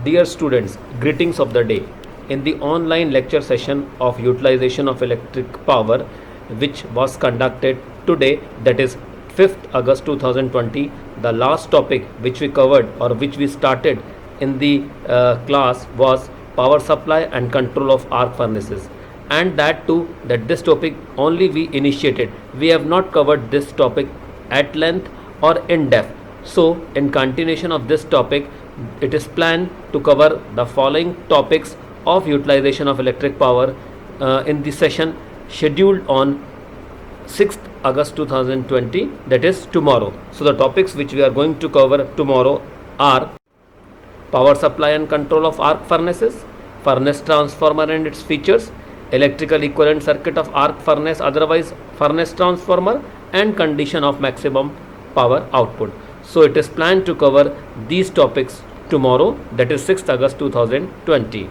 Dear students, greetings of the day. In the online lecture session of utilization of electric power, which was conducted today, that is 5th August 2020, the last topic which we covered or which we started in the class was power supply and control of arc furnaces. And that too, that this topic only we initiated. We have not covered this topic at length or in depth. So, in continuation of this topic, it is planned to cover the following topics of utilization of electric power in the session scheduled on 6th August 2020, that is tomorrow. So, the topics which we are going to cover tomorrow are power supply and control of arc furnaces, furnace transformer and its features, electrical equivalent circuit of arc furnace, otherwise furnace transformer, and condition of maximum power output. So it is planned to cover these topics tomorrow, that is 6th August 2020.